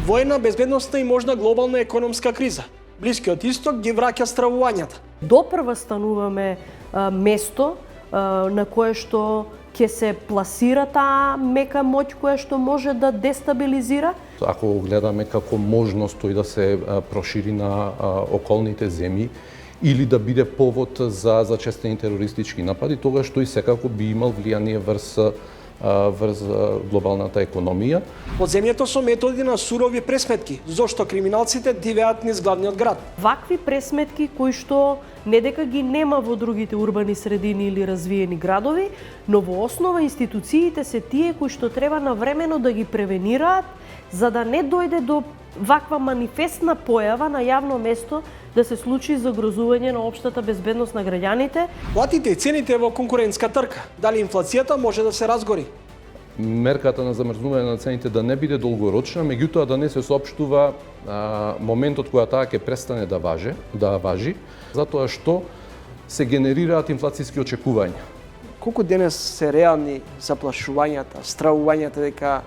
Воена, безбедностна и можна глобална економска криза. Блискиот исток ги враќа стравувањата. Допрва стануваме место на кое што ќе се пласира таа мека моќ која што може да дестабилизира. Ако го гледаме како можност тој да се прошири на околните земји или да биде повод за зачестени терористички напади, тогаш тој секако би имал влијание врз глобалната економија. Подземјето со методи на сурови пресметки, зошто криминалците дивеат низ главниот град. Вакви пресметки кои што не дека ги нема во другите урбани средини или развиени градови, но во основа институциите се тие кои што треба навремено да ги превенираат, за да не дојде до ваква манифестна појава на јавно место да се случи загрозување на општата безбедност на граѓаните. Платите и цените во конкурентска трка. Дали инфлацијата може да се разгори? Мерката на замрзнување на цените да не биде долгорочна, меѓутоа да не се соопштува моментот кога таа ќе престане да важи, затоа што се генерираат инфлацијски очекувања. Колку денес се реални заплашувањата, стравувањата дека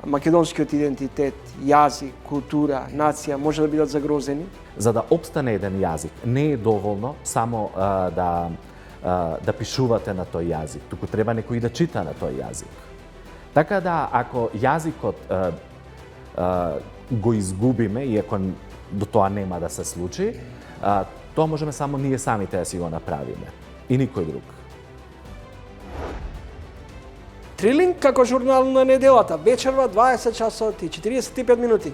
македонскиот идентитет, јазик, култура, нација може да бидат загрозени? За да опстане еден јазик, не е доволно само да пишувате на тој јазик, туку треба некој да чита на тој јазик. Така да, ако јазикот го изгубиме, иако до тоа нема да се случи, тоа можеме само ние самите да си го направиме и никој друг. Трилинг како журнал на неделата, вечерва 20 часот и 45 минути.